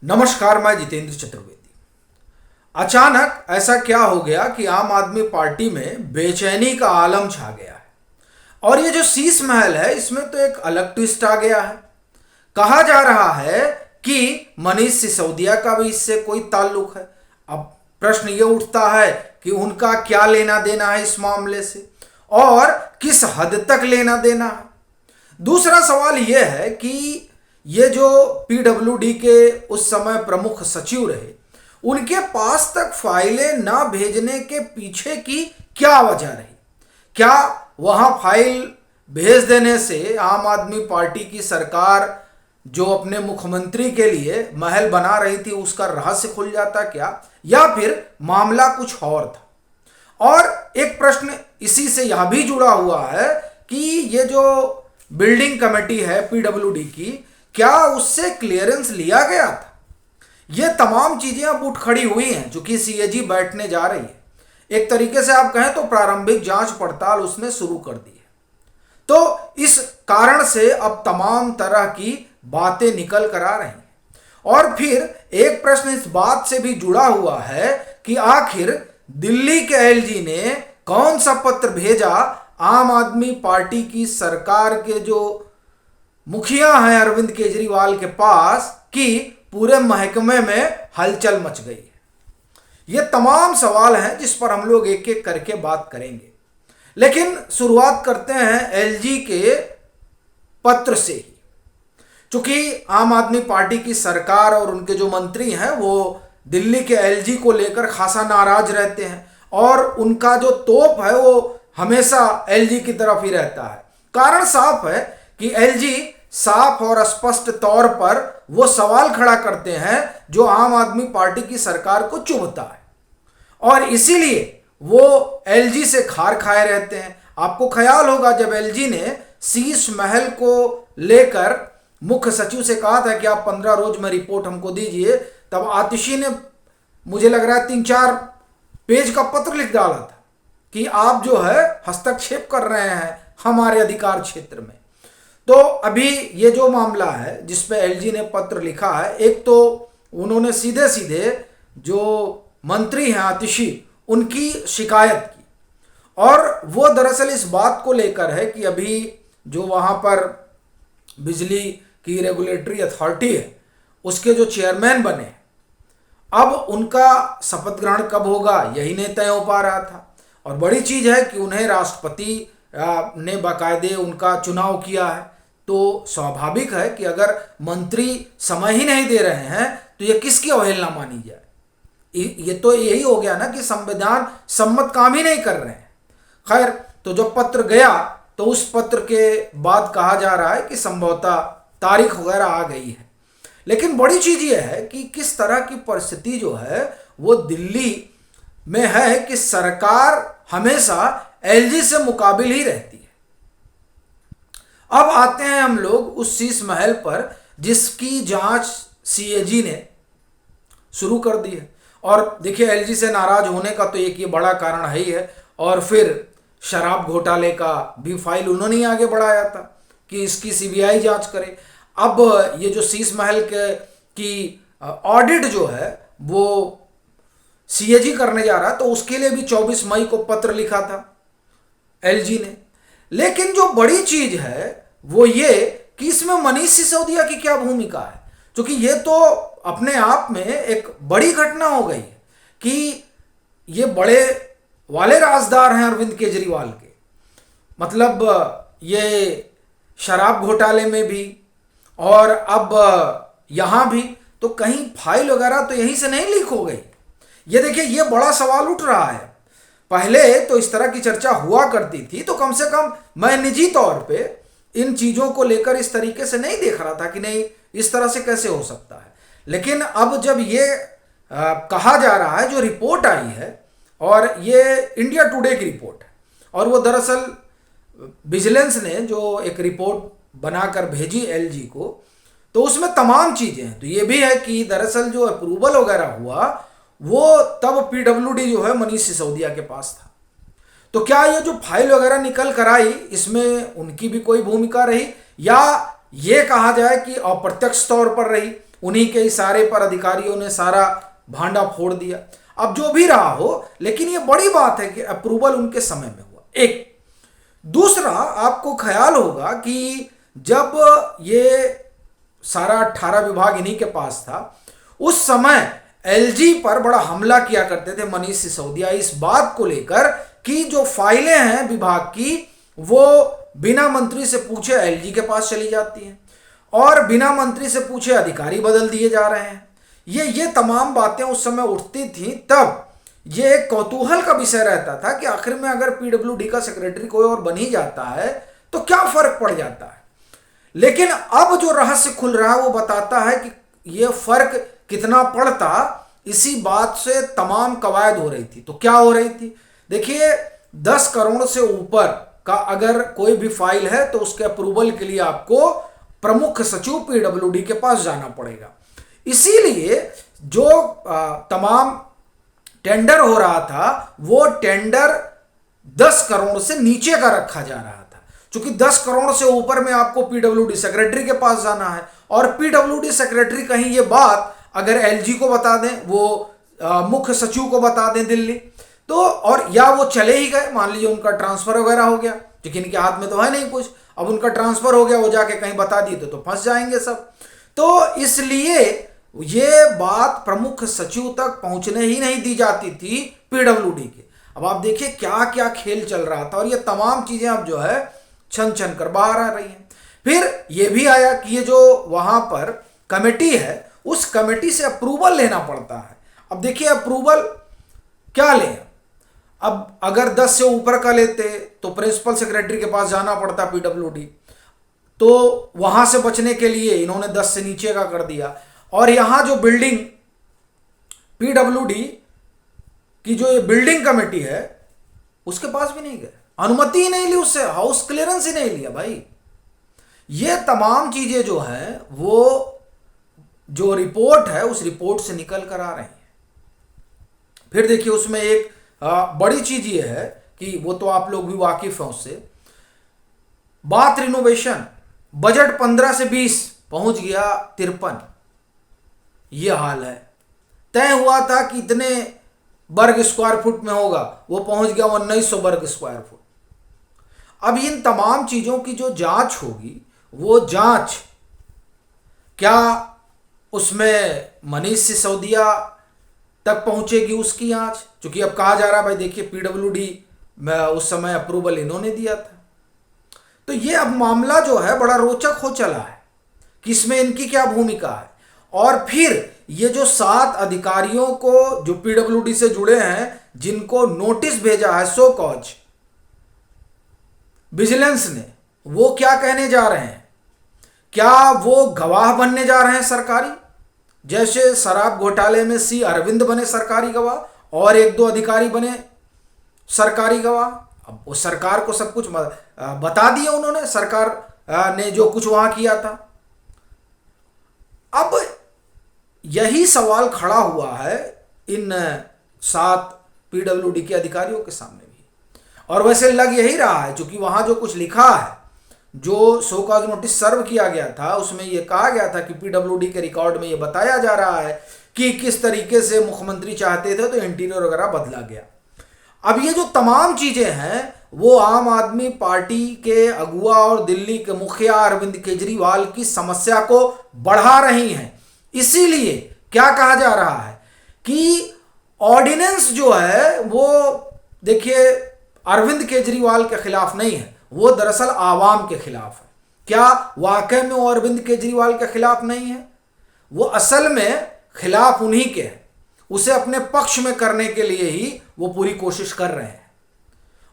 नमस्कार, मैं जितेंद्र चतुर्वेदी। अचानक ऐसा क्या हो गया कि आम आदमी पार्टी में बेचैनी का आलम छा गया है। और ये जो शीश महल है, इसमें तो एक अलग ट्विस्ट आ गया है। कहा जा रहा है कि मनीष सिसोदिया का भी इससे कोई ताल्लुक है। अब प्रश्न ये उठता है कि उनका क्या लेना देना है इस मामले से और किस हद तक लेना देना है। दूसरा सवाल यह है कि ये जो पीडब्ल्यूडी के उस समय प्रमुख सचिव रहे, उनके पास तक फाइलें ना भेजने के पीछे की क्या वजह रही। क्या वहां फाइल भेज देने से आम आदमी पार्टी की सरकार जो अपने मुख्यमंत्री के लिए महल बना रही थी उसका रहस्य खुल जाता क्या, या फिर मामला कुछ और था। और एक प्रश्न इसी से यह भी जुड़ा हुआ है कि ये जो बिल्डिंग कमेटी है पीडब्ल्यूडी की, क्या उससे क्लियरेंस लिया गया था। ये तमाम चीजें अब उठ खड़ी हुई हैं चूंकि सीएजी बैठने जा रही है। एक तरीके से आप कहें तो प्रारंभिक जांच पड़ताल उसने शुरू कर दी है। तो इस कारण से अब तमाम तरह की बातें निकल कर आ रही हैं। और फिर एक प्रश्न इस बात से भी जुड़ा हुआ है कि आखिर दिल्ली के एलजी ने कौन सा पत्र भेजा आम आदमी पार्टी की सरकार के जो मुखिया हैं अरविंद केजरीवाल के पास कि पूरे महकमे में हलचल मच गई है। ये तमाम सवाल हैं जिस पर हम लोग एक एक करके बात करेंगे, लेकिन शुरुआत करते हैं एलजी के पत्र से ही। चूंकि आम आदमी पार्टी की सरकार और उनके जो मंत्री हैं वो दिल्ली के एलजी को लेकर खासा नाराज रहते हैं और उनका जो तोप है वो हमेशा एलजी की तरफ ही रहता है। कारण साफ है कि एलजी साफ और स्पष्ट तौर पर वो सवाल खड़ा करते हैं जो आम आदमी पार्टी की सरकार को चुभता है और इसीलिए वो एलजी से खार खाए रहते हैं। आपको ख्याल होगा जब एलजी ने शीश महल को लेकर मुख्य सचिव से कहा था कि आप 15 रोज में रिपोर्ट हमको दीजिए, तब आतिशी ने मुझे लग रहा है 3-4 पेज का पत्र लिख डाला था कि आप जो है हस्तक्षेप कर रहे हैं हमारे अधिकार क्षेत्र में। तो अभी ये जो मामला है जिस पे एलजी ने पत्र लिखा है, एक तो उन्होंने सीधे सीधे जो मंत्री हैं आतिशी उनकी शिकायत की और वो दरअसल इस बात को लेकर है कि अभी जो वहाँ पर बिजली की रेगुलेटरी अथॉरिटी है उसके जो चेयरमैन बने, अब उनका शपथ ग्रहण कब होगा यही नहीं तय हो पा रहा था। और बड़ी चीज़ है कि उन्हें राष्ट्रपति ने बाकायदे उनका चुनाव किया है, तो स्वाभाविक है कि अगर मंत्री समय ही नहीं दे रहे हैं तो ये किसकी अवहेलना मानी जाए। ये तो यही हो गया ना कि संविधान सम्मत काम ही नहीं कर रहे हैं। खैर, तो जब पत्र गया तो उस पत्र के बाद कहा जा रहा है कि संभवतः तारीख वगैरह आ गई है। लेकिन बड़ी चीज़ ये है कि किस तरह की परिस्थिति जो है वो दिल्ली में है कि सरकार हमेशा एलजी से मुकाबिल ही रहती है। अब आते हैं हम लोग उस शीश महल पर जिसकी जांच सीएजी ने शुरू कर दी है। और देखिए, एलजी से नाराज होने का तो एक ये बड़ा कारण है ही है, और फिर शराब घोटाले का भी फाइल उन्होंने ही आगे बढ़ाया था कि इसकी सीबीआई जांच करे। अब ये जो शीश महल की ऑडिट जो है वो सीएजी करने जा रहा है, तो उसके लिए भी 24 मई को पत्र लिखा था एलजी ने। लेकिन जो बड़ी चीज है वो ये कि इसमें मनीष सिसोदिया की क्या भूमिका है, क्योंकि ये तो अपने आप में एक बड़ी घटना हो गई है कि ये बड़े वाले राजदार हैं अरविंद केजरीवाल के। मतलब ये शराब घोटाले में भी और अब यहाँ भी, तो कहीं फाइल वगैरह तो यहीं से नहीं लीक हो गई। ये देखिए, ये बड़ा सवाल उठ रहा है। पहले तो इस तरह की चर्चा हुआ करती थी, तो कम से कम मैं निजी तौर पे इन चीज़ों को लेकर इस तरीके से नहीं देख रहा था कि नहीं इस तरह से कैसे हो सकता है। लेकिन अब जब ये कहा जा रहा है, जो रिपोर्ट आई है, और ये इंडिया टुडे की रिपोर्ट है, और वो दरअसल विजिलेंस ने जो एक रिपोर्ट बनाकर भेजी एलजी को, तो उसमें तमाम चीज़ें हैं। तो ये भी है कि दरअसल जो अप्रूवल वगैरह हुआ वो तब पीडब्ल्यूडी जो है मनीष सिसोदिया के पास था। तो क्या ये जो फाइल वगैरह निकल कर आई इसमें उनकी भी कोई भूमिका रही, या ये कहा जाए कि अप्रत्यक्ष तौर पर रही। उन्हीं के इशारे पर अधिकारियों ने सारा भांडा फोड़ दिया। अब जो भी रहा हो, लेकिन ये बड़ी बात है कि अप्रूवल उनके समय में हुआ। एक दूसरा, आपको ख्याल होगा कि जब ये सारा 18 विभाग इन्हीं के पास था, उस समय एलजी पर बड़ा हमला किया करते थे मनीष सिसोदिया, इस बात को लेकर कि जो फाइलें हैं विभाग की वो बिना मंत्री से पूछे एलजी के पास चली जाती हैं और बिना मंत्री से पूछे अधिकारी बदल दिए जा रहे हैं। ये तमाम बातें उस समय उठती थी। तब ये एक कौतूहल का विषय रहता था कि आखिर में अगर पीडब्ल्यूडी का सेक्रेटरी कोई और बन ही जाता है तो क्या फर्क पड़ जाता है। लेकिन अब जो रहस्य खुल रहा है वो बताता है कि ये फर्क कितना पड़ता, इसी बात से तमाम कवायद हो रही थी। तो क्या हो रही थी, देखिए 10 करोड़ से ऊपर का अगर कोई भी फाइल है तो उसके अप्रूवल के लिए आपको प्रमुख सचिव पीडब्ल्यूडी के पास जाना पड़ेगा। इसीलिए जो तमाम टेंडर हो रहा था वो टेंडर 10 करोड़ से नीचे का रखा जा रहा था, क्योंकि 10 करोड़ से ऊपर में आपको पीडब्ल्यूडी सेक्रेटरी के पास जाना है और पीडब्ल्यूडी सेक्रेटरी कहीं ये बात अगर एलजी को बता दें, वो मुख्य सचिव को बता दें दिल्ली, तो और या वो चले ही गए, मान लीजिए उनका ट्रांसफर वगैरह हो गया, क्योंकि इनके हाथ में तो है नहीं कुछ, अब उनका ट्रांसफर हो गया, वो जाके कहीं बता दिए तो फंस जाएंगे सब। तो इसलिए ये बात प्रमुख सचिव तक पहुंचने ही नहीं दी जाती थी पीडब्ल्यूडी के। अब आप देखिए क्या क्या खेल चल रहा था और ये तमाम चीजें अब जो है छन छन कर बाहर आ रही हैं। फिर ये भी आया कि ये जो वहां पर कमेटी है उस कमेटी से अप्रूवल लेना पड़ता है। अब देखिए अप्रूवल क्या लें, अब अगर 10 से ऊपर का लेते तो प्रिंसिपल सेक्रेटरी के पास जाना पड़ता पीडब्ल्यूडी, तो वहां से बचने के लिए इन्होंने 10 से नीचे का कर दिया। और यहां जो बिल्डिंग पीडब्ल्यूडी की जो ये बिल्डिंग कमेटी है उसके पास भी नहीं गए, अनुमति ही नहीं ली उससे, हाउस क्लियरेंस ही नहीं लिया भाई। ये तमाम चीजें जो है वो जो रिपोर्ट है उस रिपोर्ट से निकल कर आ रही है। फिर देखिए उसमें एक बड़ी चीज ये है कि वो तो आप लोग भी वाकिफ हैं उससे, बात रिनोवेशन, बजट 15 से 20 पहुंच गया 53। ये हाल है, तय हुआ था कि इतने वर्ग स्क्वायर फुट में होगा, वो पहुंच गया 1900 वर्ग स्क्वायर फुट। अब इन तमाम चीजों की जो जांच होगी वो जांच क्या उसमें मनीष सिसोदिया तक पहुंचेगी उसकी आंच, क्योंकि अब कहा जा रहा है भाई देखिए पीडब्ल्यूडी में उस समय अप्रूवल इन्होंने दिया था। तो ये अब मामला जो है बड़ा रोचक हो चला है कि इसमें इनकी क्या भूमिका है। और फिर ये जो 7 अधिकारियों को जो पीडब्ल्यूडी से जुड़े हैं जिनको नोटिस भेजा है सो कॉज विजिलेंस ने, वो क्या कहने जा रहे हैं, क्या वो गवाह बनने जा रहे हैं सरकारी, जैसे शराब घोटाले में सी अरविंद बने सरकारी गवाह और 1-2 अधिकारी बने सरकारी गवाह। अब वो सरकार को सब कुछ बता दिया उन्होंने, सरकार ने जो कुछ वहां किया था। अब यही सवाल खड़ा हुआ है इन 7 पीडब्ल्यूडी के अधिकारियों के सामने भी, और वैसे लग यही रहा है क्योंकि वहां जो कुछ लिखा है, जो शो कॉज नोटिस सर्व किया गया था उसमें यह कहा गया था कि पीडब्ल्यूडी के रिकॉर्ड में यह बताया जा रहा है कि किस तरीके से मुख्यमंत्री चाहते थे तो इंटीरियर वगैरह बदला गया। अब ये जो तमाम चीजें हैं वो आम आदमी पार्टी के अगुआ और दिल्ली के मुखिया अरविंद केजरीवाल की समस्या को बढ़ा रही हैं। इसीलिए क्या कहा जा रहा है कि ऑर्डिनेंस जो है वो देखिए अरविंद केजरीवाल के खिलाफ नहीं है, वो दरअसल आवाम के खिलाफ है। क्या वाकई में वो अरविंद केजरीवाल के खिलाफ नहीं है, वो असल में खिलाफ उन्हीं के हैं, उसे अपने पक्ष में करने के लिए ही वो पूरी कोशिश कर रहे हैं।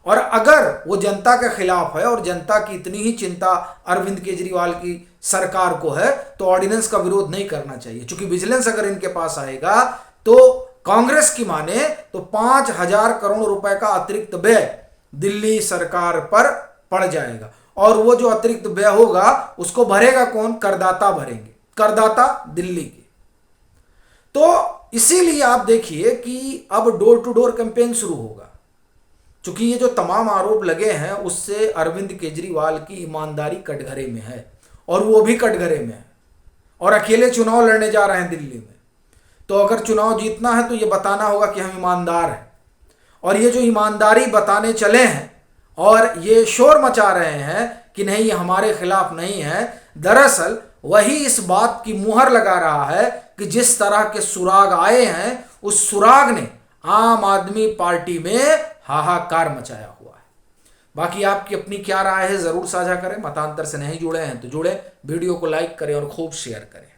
और अगर वो जनता के खिलाफ है और जनता की इतनी ही चिंता अरविंद केजरीवाल की सरकार को है तो ऑर्डिनेंस का विरोध नहीं करना चाहिए, क्योंकि विजिलेंस अगर इनके पास आएगा तो कांग्रेस की माने तो 5,000 करोड़ रुपए का अतिरिक्त व्यय दिल्ली सरकार पर पड़ जाएगा, और वो जो अतिरिक्त व्यय होगा उसको भरेगा कौन, करदाता भरेंगे, करदाता दिल्ली के। तो इसीलिए आप देखिए कि अब डोर टू डोर कैंपेन शुरू होगा, क्योंकि ये जो तमाम आरोप लगे हैं उससे अरविंद केजरीवाल की ईमानदारी कटघरे में है, और वो भी कटघरे में है। और अकेले चुनाव लड़ने जा रहे हैं दिल्ली में, तो अगर चुनाव जीतना है तो ये बताना होगा कि हम ईमानदार हैं। और ये जो ईमानदारी बताने चले हैं और ये शोर मचा रहे हैं कि नहीं ये हमारे खिलाफ नहीं है, दरअसल वही इस बात की मुहर लगा रहा है कि जिस तरह के सुराग आए हैं उस सुराग ने आम आदमी पार्टी में हाहाकार मचाया हुआ है। बाकी आपकी अपनी क्या राय है जरूर साझा करें। मतांतर से नहीं जुड़े हैं तो जुड़े, वीडियो को लाइक करें और खूब शेयर करें।